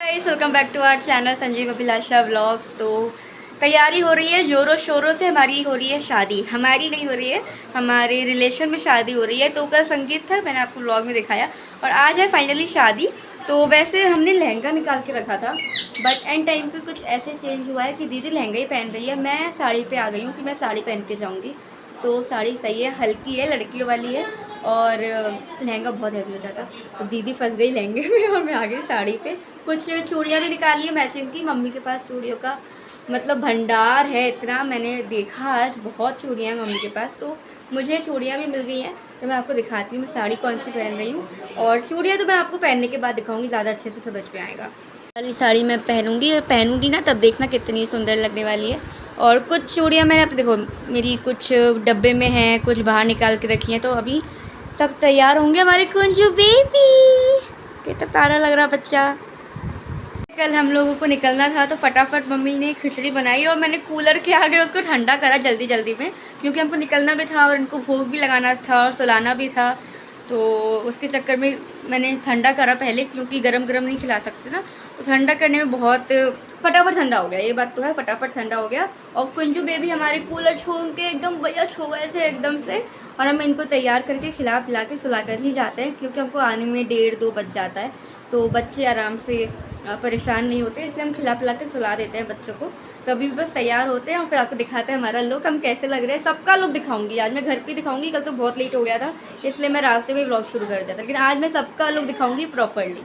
Guys welcome back to our channel Sanjeev Abhilasha vlogs. तो तैयारी हो रही है जोरों शोरों से। हमारी हो रही है शादी, हमारी नहीं हो रही है, हमारे रिलेशन में शादी हो रही है। तो कल संगीत था, मैंने आपको व्लॉग में दिखाया, और आज है फाइनली शादी। तो वैसे हमने लहंगा निकाल के रखा था, बट एंड टाइम पे कुछ ऐसे चेंज हुआ है कि दीदी लहंगा ही पहन रही है। मैं साड़ी पे आ गई हूँ कि मैं साड़ी पहन के जाऊँगी। तो साड़ी सही है, हल्की है, लड़कियों वाली है, और लहंगा बहुत हैवी हो जाता। तो दीदी फंस गई लहंगे में और मैं आ गई साड़ी पे। कुछ चूड़ियाँ भी निकाल ली मैचिंग की। मम्मी के पास चूड़ियों का मतलब भंडार है इतना, मैंने देखा आज बहुत चूड़ियाँ हैं मम्मी के पास। तो मुझे चूड़ियाँ भी मिल गई हैं, तो मैं आपको दिखाती हूँ मैं साड़ी कौन सी पहन रही हूँ। और चूड़ियाँ तो मैं आपको पहनने के बाद दिखाऊँगी, ज़्यादा अच्छे से समझ में आएगा। वाली साड़ी मैं पहनूंगी ना, तब देखना कितनी सुंदर लगने वाली है। और कुछ चूड़ियाँ मैंने अब देखो, मेरी कुछ डब्बे में हैं, कुछ बाहर निकाल के रखी हैं। तो अभी सब तैयार होंगे हमारे कुंजू बेबी। कितना प्यारा लग रहा बच्चा। कल हम लोगों को निकलना था, तो फटाफट मम्मी ने खिचड़ी बनाई और मैंने कूलर के आगे उसको ठंडा करा जल्दी जल्दी में, क्योंकि हमको निकलना भी था और इनको भोग भी लगाना था और सुलाना भी था। तो उसके चक्कर में मैंने ठंडा करा पहले, क्योंकि गरम गरम नहीं खिला सकते ना। तो ठंडा करने में बहुत फटाफट ठंडा हो गया, ये बात तो है, फटाफट ठंडा हो गया। और कुंजू बेबी हमारे कूलर छोड़ के एकदम भैया छो गए थे एकदम से। और हम इनको तैयार करके खिला पिला के सुला कर ही जाते हैं, क्योंकि हमको आने में 1:30-2 बज जाता है। तो बच्चे आराम से परेशान नहीं होते, इसलिए हम खिला पिला के सुला देते हैं बच्चों को। तो अभी बस तैयार होते हैं और फिर आपको दिखाते हैं हमारा लुक, हम कैसे लग रहे हैं। सबका लुक दिखाऊंगी आज मैं, घर पे दिखाऊंगी, कल तो बहुत लेट हो गया था इसलिए मैं रास्ते में व्लॉग शुरू कर दिया था, लेकिन आज मैं सबका लुक दिखाऊंगी प्रॉपरली।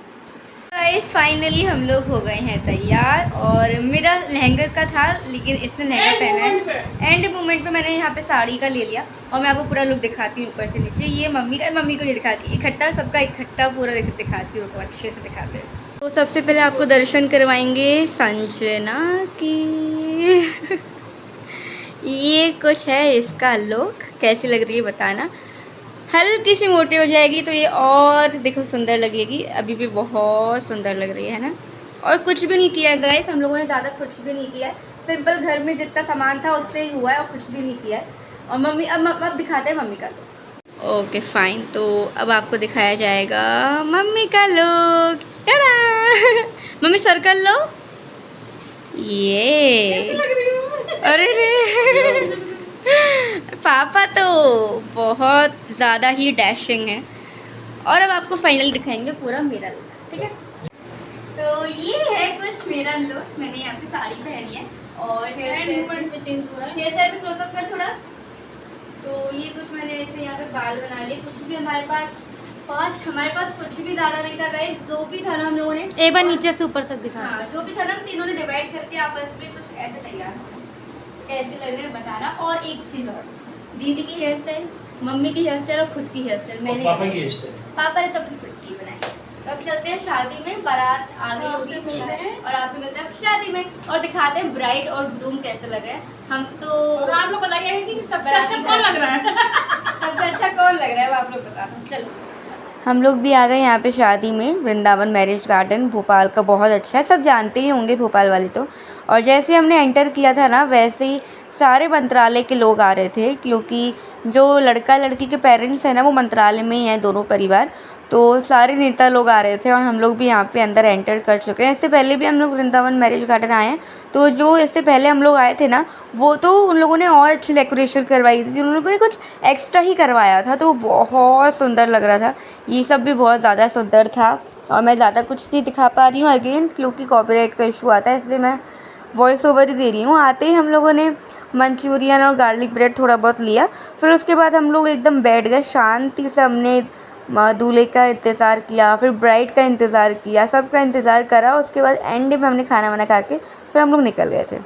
गाइस फाइनली हम लोग हो गए हैं तैयार, और मेरा लहंगा का था लेकिन इसने लहंगा पहना है। एंड मोमेंट पे मैंने यहाँ पे साड़ी का ले लिया, और मैं आपको पूरा लुक दिखाती हूँ ऊपर से नीचे। ये मम्मी को नहीं दिखाती, इकट्ठा सबका इकट्ठा पूरा दिखाती हूँ, अच्छे से दिखाते हैं। तो सबसे पहले आपको दर्शन करवाएंगे संजना की। ये कुछ है इसका लुक, कैसी लग रही है बताना। हल्की सी मोटी हो जाएगी तो ये और देखो सुंदर लगेगी, अभी भी बहुत सुंदर लग रही है ना। और कुछ भी नहीं किया है गाइस, हम लोगों ने ज़्यादा कुछ भी नहीं किया है, सिंपल घर में जितना सामान था उससे ही हुआ है, और कुछ भी नहीं किया है। और मम्मी अब दिखाते हैं मम्मी का लुक। ओके फाइन, तो अब आपको दिखाया जाएगा मम्मी का लुक। मम्मी सर्कल लो, ये अरे रे पापा तो बहुत ज़्यादा ही डैशिंग है। और अब आपको फाइनल दिखाएंगे पूरा मेरा लुक, ठीक है। तो ये है कुछ मेरा लुक, मैंने यहाँ पे साड़ी पहनी है और हेयर स्टाइल पे क्लोजअप कर थोड़ा। तो ये कुछ मैंने ऐसे यहाँ पे बाल बना लिए। कुछ भी हमारे पास कुछ भी ज़्यादा नहीं था गाइस, जो भी था ना हम लोगों ने एक बार नीचे से ऊपर तक दिखा। हाँ, जो भी था ना हम तीनों ने डिवाइड करके आपस में कुछ ऐसे तैयार हो, कैसे लग रहे हैं बताना। और एक चीज़ और, दीदी की हेयर स्टाइल, मम्मी की हेयर स्टाइल और खुद की हेयर स्टाइल मैंने, पापा ने तो अपनी खुद की बनाई। तो अब चलते हैं शादी में, बारात आ गई होगी और आपसे मिलते हैं शादी में और दिखाते हैं ब्राइड और ग्रूम कैसे लग रहे हैं। हम तो आप लोग बताइए कि सबसे अच्छा कौन लग रहा है। सबसे अच्छा कौन लग रहा है वो आप लोग बताना। चलो हम लोग भी आ गए यहाँ पे शादी में। वृंदावन मैरिज गार्डन भोपाल का बहुत अच्छा है, सब जानते ही होंगे भोपाल वाले तो। और जैसे हमने एंटर किया था ना, वैसे ही सारे मंत्रालय के लोग आ रहे थे, क्योंकि जो लड़का लड़की के पेरेंट्स हैं ना वो मंत्रालय में ही हैं दोनों परिवार। तो सारे नेता लोग आ रहे थे और हम लोग भी यहाँ पे अंदर एंटर कर चुके हैं। इससे पहले भी हम लोग वृंदावन मैरिज गार्डन आए हैं, तो जो इससे पहले हम लोग आए थे ना, वो तो उन लोगों ने और अच्छी डेकोरेशन करवाई थी, उन लोगों ने कुछ एक्स्ट्रा ही करवाया था, तो बहुत सुंदर लग रहा था। ये सब भी बहुत ज़्यादा सुंदर था। और मैं ज़्यादा कुछ नहीं दिखा पा रही हूँ अगेन, क्योंकि कॉपीराइट का इशू आता है, इसलिए मैं वॉइस ओवर ही दे रही हूँ। आते ही हम लोगों ने मंचूरियन और गार्लिक ब्रेड थोड़ा बहुत लिया, फिर उसके बाद हम लोग एकदम बैठ गए शांति से। हमने दूल्हे का इंतज़ार किया, फिर ब्राइड का इंतज़ार किया, सबका इंतज़ार करा। उसके बाद एंड में हमने खाना वाना खा के फिर हम लोग निकल गए थे।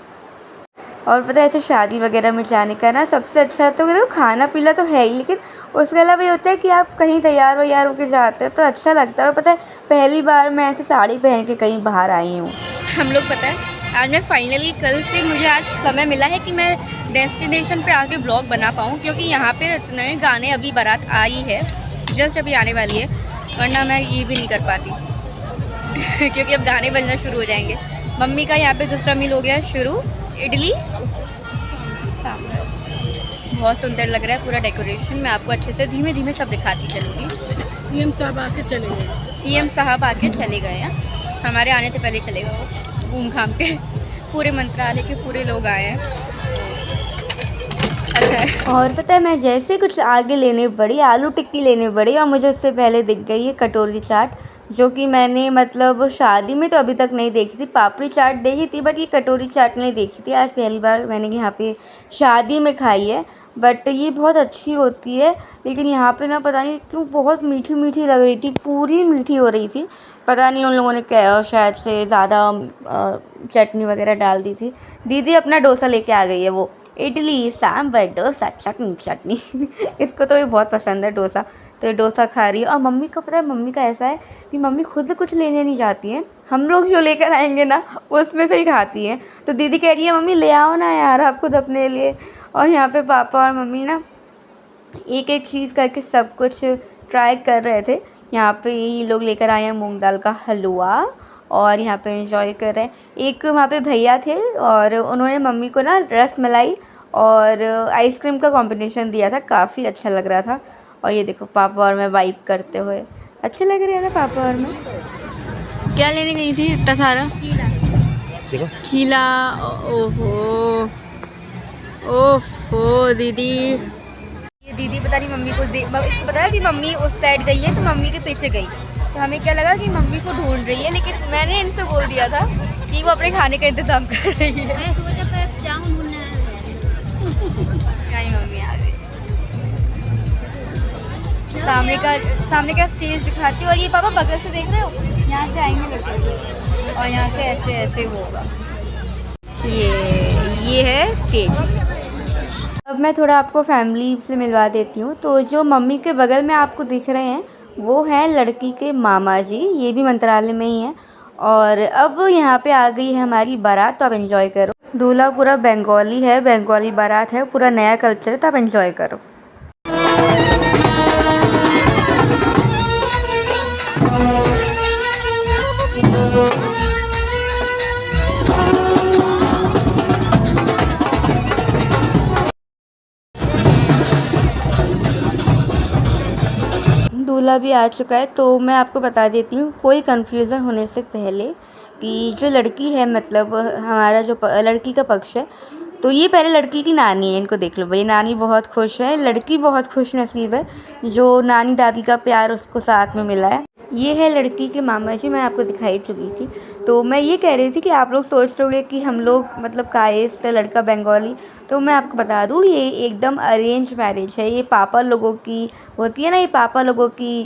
और पता है ऐसे शादी वगैरह में जाने का ना सबसे अच्छा तो देखो खाना पीना तो है ही, लेकिन उसके अलावा ये होता है कि आप कहीं तैयार होकर जाते हो तो अच्छा लगता है। और पता है पहली बार मैं ऐसे साड़ी पहन के कहीं बाहर आई हूँ। हम लोग पता है आज मैं फाइनली, कल से मुझे आज समय मिला है कि मैं डेस्टिनेशन पे आके ब्लॉग बना पाऊँ, क्योंकि यहाँ पे इतने गाने, अभी बारात आई है जस्ट अभी आने वाली है, वरना मैं ये भी नहीं कर पाती क्योंकि अब गाने बजना शुरू हो जाएंगे। मम्मी का यहाँ पे दूसरा मील हो गया शुरू, इडली सांभर। बहुत सुंदर लग रहा है पूरा डेकोरेशन, मैं आपको अच्छे से धीमे धीमे सब दिखाती चलूँगी। सीएम साहब आके चले गए। सीएम साहब आके चले गए हैं। हमारे आने से पहले चले गए वो घूम घाम के। पूरे मंत्रालय के पूरे लोग आए हैं। अच्छा है। और पता है मैं जैसे कुछ आगे लेने बढ़ी, आलू टिक्की लेने बढ़ी और मुझे उससे पहले दिख गई ये कटोरी चाट, जो कि मैंने मतलब शादी में तो अभी तक नहीं देखी थी। पापड़ी चाट देखी थी बट ये कटोरी चाट नहीं देखी थी। आज पहली बार मैंने यहाँ पे शादी में खाई है। बट ये बहुत अच्छी होती है, लेकिन यहाँ पे ना पता नहीं क्यों बहुत मीठी मीठी लग रही थी, पूरी मीठी हो रही थी। पता नहीं उन लोगों ने क्या शायद से ज़्यादा चटनी वगैरह डाल दी थी। दीदी अपना डोसा लेके आ गई है, वो इडली सांभर डोसा चटनी चटनी इसको तो ये बहुत पसंद है डोसा, तो ये डोसा खा रही है। और मम्मी को पता है, मम्मी का ऐसा है कि मम्मी खुद कुछ लेने नहीं जाती है, हम लोग जो लेकर आएंगे ना उसमें से ही खाती है। तो दीदी कह रही है मम्मी ले आओ ना यार आप खुद अपने लिए। और यहाँ पे पापा और मम्मी ना एक एक चीज़ करके सब कुछ ट्राई कर रहे थे। यहाँ पे ये लोग लेकर आए हैं मूंग दाल का हलवा और यहाँ पे एंजॉय कर रहे हैं। एक वहाँ पे भैया थे और उन्होंने मम्मी को ना रस मलाई और आइसक्रीम का कॉम्बिनेशन दिया था, काफ़ी अच्छा लग रहा था। और ये देखो पापा और मैं वाइब करते हुए, अच्छे लग रहे हैं ना पापा और मैं। क्या लेने गई थी इतना सारा? खीला। ओहो ओहो दीदी, ये दीदी पता नहीं मम्मी को इसको पता है कि मम्मी उस साइड गई है तो मम्मी के पीछे गई, तो हमें क्या लगा कि मम्मी को ढूंढ रही है, लेकिन मैंने इनसे बोल दिया था कि वो अपने खाने का इंतजाम कर रही है। मैं सोचा पर जाऊं ढूंढने, नहीं मम्मी आ गई। सामने का स्टेज दिखाती हूँ। और ये पापा बगल से देख रहे हो, यहाँ से आएंगे लड़के और यहाँ से ऐसे ऐसे होगा। ये है स्टेज। अब मैं थोड़ा आपको फैमिली से मिलवा देती हूँ। तो जो मम्मी के बगल में आपको दिख रहे हैं वो हैं लड़की के मामा जी, ये भी मंत्रालय में ही हैं। और अब यहाँ पे आ गई है हमारी बारात, तो अब एंजॉय करो। दूल्हा पूरा बंगाली है, बंगाली बारात है, पूरा नया कल्चर है, तो अब एंजॉय करो। दूल्हा भी आ चुका है, तो मैं आपको बता देती हूँ कोई कन्फ्यूज़न होने से पहले कि जो लड़की है मतलब हमारा जो लड़की का पक्ष है, तो ये पहले लड़की की नानी है। इनको देख लो भाई, नानी बहुत खुश है, लड़की बहुत खुश नसीब है जो नानी दादी का प्यार उसको साथ में मिला है। ये है लड़की के मामा जी, मैं आपको दिखाई चुकी थी। तो मैं ये कह रही थी कि आप लोग सोच रहे होंगे कि हम लोग मतलब कायस्थ है, लड़का बंगाली, तो मैं आपको बता दूँ ये एकदम अरेंज मैरिज है। ये पापा लोगों की होती है ना, ये पापा लोगों की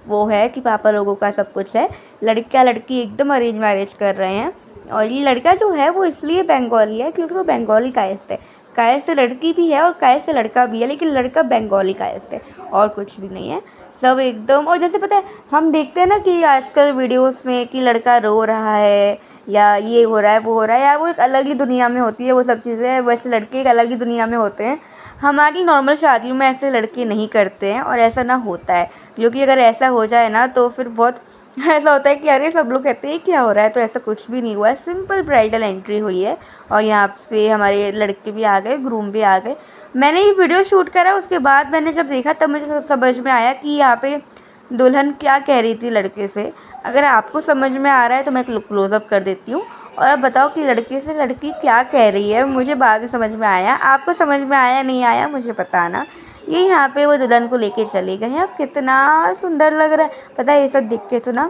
वो है कि पापा लोगों का सब कुछ है। लड़का लड़की एकदम अरेंज मैरिज कर रहे हैं। और ये लड़का जो है वो इसलिए बंगाली है क्योंकि वो बंगाली कायस्थ है। कायस्थ लड़की भी है और कायस्थ लड़का भी है, लेकिन लड़का बंगाली कायस्थ है और कुछ भी नहीं है, सब एकदम। और जैसे पता है हम देखते हैं ना कि आजकल वीडियोस में कि लड़का रो रहा है या ये हो रहा है वो हो रहा है, यार वो एक अलग ही दुनिया में होती है वो सब चीज़ें, वैसे लड़के एक अलग ही दुनिया में होते हैं। हमारी नॉर्मल शादियों में ऐसे लड़के नहीं करते हैं और ऐसा ना होता है, क्योंकि अगर ऐसा हो जाए ना तो फिर बहुत ऐसा होता है कि अरे सब लोग कहते हैं क्या हो रहा है, तो ऐसा कुछ भी नहीं हुआ है, सिंपल ब्राइडल एंट्री हुई है। और यहाँ पे हमारे लड़के भी आ गए, ग्रूम भी आ गए। मैंने ये वीडियो शूट करा, उसके बाद मैंने जब देखा तब मुझे सब समझ में आया कि यहाँ पे दुल्हन क्या कह रही थी लड़के से। अगर आपको समझ में आ रहा है तो मैं क्लोज़अप कर देती हूँ और अब बताओ कि लड़के से लड़की क्या कह रही है। मुझे बाद में समझ में आया, आपको समझ में आया नहीं आया मुझे बताना। ये यहाँ पे वो दुल्हन को लेके चले गए हैं। अब कितना सुंदर लग रहा है, पता है ये सब देख के तो ना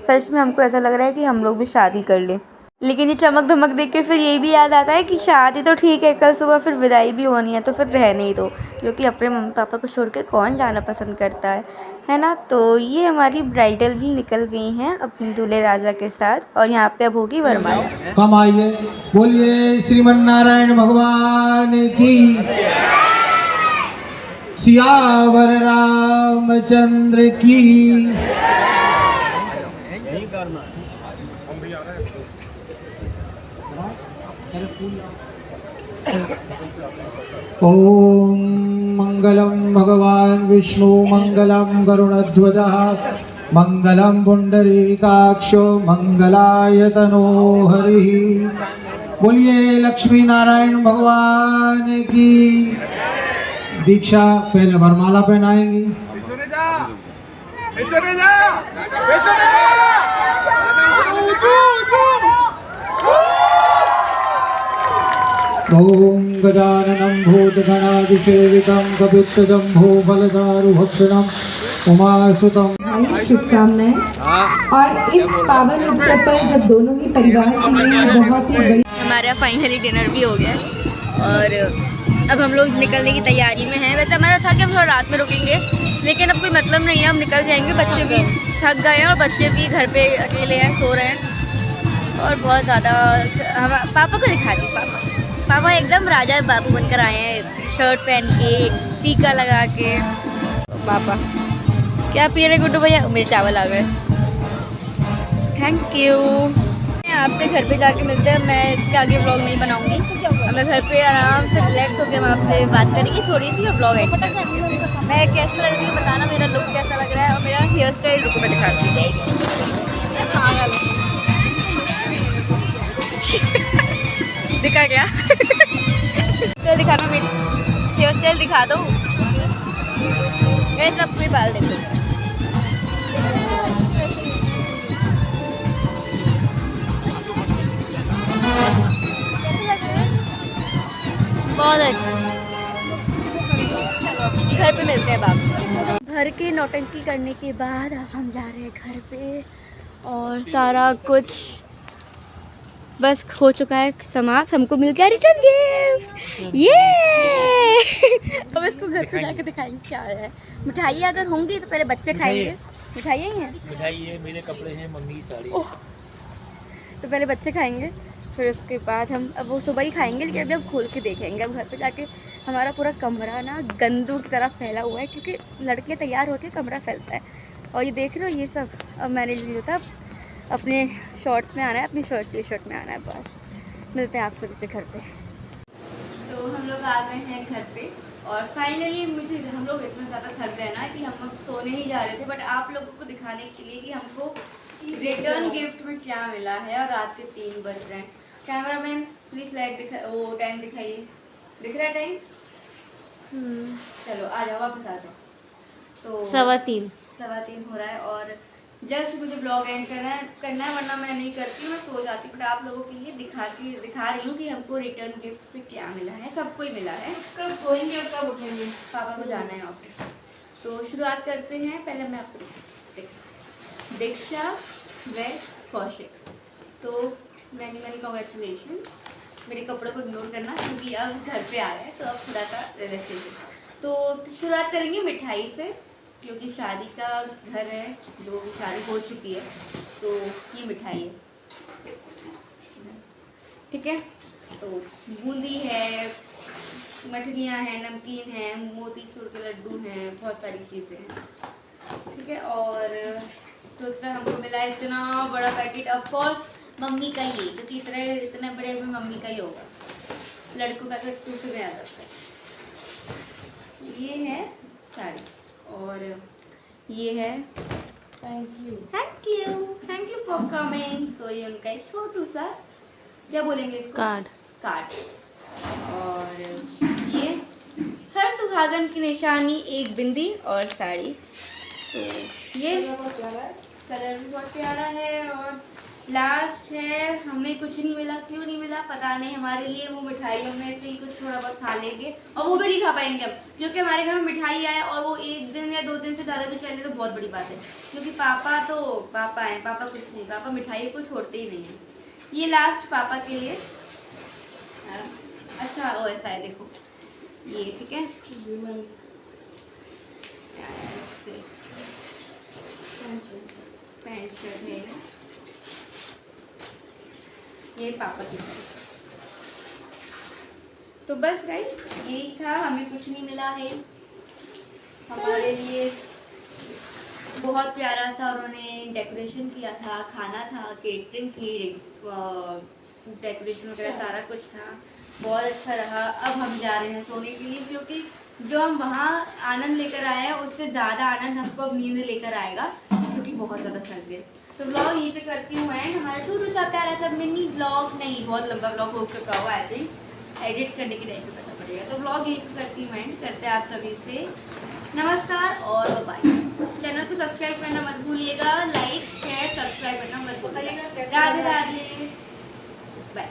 सच में हमको ऐसा लग रहा है कि हम लोग भी शादी कर लें। लेकिन ये चमक धमक देख के फिर ये भी याद आता है कि शादी तो ठीक है, कल सुबह फिर विदाई भी होनी है, तो फिर रहने ही दो, क्योंकि अपने मम्मी पापा को छोड़ के कौन जाना पसंद करता है ना। तो ये हमारी ब्राइडल भी निकल गई हैं अपने दूल्हे राजा के साथ और यहाँ पे अब होगी वरमाला। कम आइए, बोलिए श्रीमन नारायण भगवान की, सियावर रामचंद्र की। ओम मंगलम भगवान विष्णु, मंगलम गरुड़ध्वजः, मंगलम पुंडरीकाक्षो, मंगलाय तनो हरिः। बोलिए लक्ष्मी नारायण भगवान की। दीक्षा पहले वरमाला पहनाएंगी। ॐ गजाननं भूतगणादिसेवितं कपित्तजम्बूफलचारुभक्षणम् उमासुतं शुभकामनाएं। और इस पावन अवसर पर जब दोनों ही परिवार के लिए बहुत ही बड़ी हमारा फाइनली डिनर भी हो गया है और अब हम लोग निकलने की तैयारी में हैं। वैसे हमारा था कि हम थोड़ा रात में रुकेंगे, लेकिन अब कोई मतलब नहीं है, हम निकल जाएंगे। बच्चे भी थक गए हैं और बच्चे भी घर पे अकेले हैं, सो रहे हैं और बहुत ज़्यादा हम पापा को दिखाती। पापा एकदम राजा बाबू बनकर आए हैं, शर्ट पहन के, टीका लगा के। पापा क्या पी रहे गुड्डू भैया? मेरे चावल आ गए। Thank you. आपसे घर पे जाके मिलते हैं। मैं इसके आगे व्लॉग नहीं बनाऊंगी। अब मैं घर पे आराम से रिलैक्स होकर हम आपसे बात करेंगे थोड़ी सी और व्लॉग एडिट करेंगे। मैं कैसा लग रही हूँ बताना, मेरा लुक कैसा लग रहा है और मेरा हेयर स्टाइल रुको मैं दिखाती हूँ। दिखा क्या? चल दिखाना, मेरी हेयर स्टाइल दिखा दो। सब कोई बाल देखो। बहुत अच्छा। घर पे मिलते हैं बाप। घर के नौटंकी करने के बाद अब हम जा रहे हैं घर पे और सारा कुछ बस हो चुका है समाप्त। हमको मिल गया रिटर्न गिफ्ट, ये। अब इसको घर पे जाके दिखाएंगे क्या है। मिठाइयाँ अगर होंगी तो पहले बच्चे खाएंगे। मिठाइयाँ ही हैं, मिठाई है, मेरे कपड़े हैं, मम्मी की साड़ी। तो पहले बच्चे खाएंगे, फिर उसके बाद हम अब वो सुबह ही खाएंगे, लेकिन अभी हम खोल के देखेंगे। अब घर पे जाके हमारा पूरा कमरा ना गंदू की तरह फैला हुआ है, क्योंकि लड़के तैयार होते हैं कमरा फैलता है। और ये देख रहे हो ये सब। अब मैंने जो था अपने शॉर्ट्स में आना है, अपनी शर्ट टी शर्ट में आना है। बस मिलते हैं आप सभी से घर पे। तो हम लोग आ गए हैं घर पे और फाइनली हम लोग इतना ज़्यादा थक गए ना कि हम अब सोने ही जा रहे थे, बट आप लोगों को दिखाने के लिए कि हमको रिटर्न गिफ्ट में क्या मिला है। और रात के 3 बज रहे हैं। कैमरामैन प्लीज लाइट वो टाइम दिखाइए। दिख रहा है टाइम? चलो आ जाओ, वापस आ जाओ। तो 3:15 हो रहा है और जस्ट मुझे ब्लॉग एंड करना है, वरना मैं नहीं करती हूँ, मैं सो जाती हूँ। बट आप लोगों के लिए दिखा रही हूँ कि हमको रिटर्न गिफ्ट में क्या मिला है। सबको ही मिला है। कब सोएंगे और कब उठेंगे? पापा को जाना है ऑफिस। तो शुरुआत करते हैं। पहले मैं आपको दीक्षा व कौशिक, तो मैनी कॉन्ग्रेचुलेशन। मेरे कपड़ों को इग्नोर करना क्योंकि अब घर पे आ रहे हैं, तो अब थोड़ा सा रेस्ट। तो शुरुआत करेंगे मिठाई से, क्योंकि शादी का घर है, जो शादी हो चुकी है, तो ये मिठाई है। ठीक है, तो बूंदी है, मठरियाँ हैं, नमकीन है, मोतीचूर के लड्डू हैं, बहुत सारी चीज़ें हैं। ठीक है, और दूसरा हमको मिला है इतना बड़ा पैकेट, ऑफ कोर्स मम्मी का ही, क्योंकि इतने बड़े में मम्मी का ही होगा। लड़कों का तो दूसरे में आ जाता है। ये है साड़ी और ये है थैंक यू फॉर कमिंग। तो ये उनका एक छोटू सा, क्या बोलेंगे इसको, कार्ड। और ये हर सुहागन की निशानी, एक बिंदी और साड़ी। तो ये कलर भी बहुत प्यारा है। और लास्ट है, हमें कुछ नहीं मिला। क्यों नहीं मिला पता नहीं। हमारे लिए वो मिठाइयों में से ही कुछ थोड़ा बहुत खा लेंगे, और वो भी नहीं खा पाएंगे अब, क्योंकि हमारे घर में मिठाई आए और वो 1 दिन या 2 दिन से ज़्यादा भी चले तो बहुत बड़ी बात है। क्योंकि पापा हैं, पापा कुछ नहीं, पापा मिठाई को छोड़ते ही नहीं हैं। ये लास्ट पापा के लिए। अच्छा ओ ऐसा है, देखो ये। ठीक है, पैंट शर्ट है ये पापा की तरफ। तो बस गाइस यही था, हमें कुछ नहीं मिला है। हमारे लिए बहुत प्यारा सा उन्होंने डेकोरेशन किया था, खाना था, केटरिंग थी, डेकोरेशन वगैरह सारा कुछ था। बहुत अच्छा रहा। अब हम जा रहे हैं सोने के लिए, क्योंकि जो हम वहाँ आनंद लेकर आए हैं उससे ज़्यादा आनंद हमको अब नींद लेकर आएगा, क्योंकि बहुत ज़्यादा थक गए। तो ब्लॉग यहीं पे करती हूँ एंड। हमारा छोटू सा प्यारा सा मिनी ब्लॉग, नहीं बहुत लंबा ब्लॉग हो चुका हुआ, आई थिंक एडिट करने के टाइम पे पता पड़ेगा। तो ब्लॉग यहीं पे करती हूँ एंड। करते हैं आप सभी से नमस्कार और बाय। चैनल को सब्सक्राइब करना मत भूलिएगा, लाइक शेयर सब्सक्राइब करना मत भूलिएगा। राधे राधे, बाय।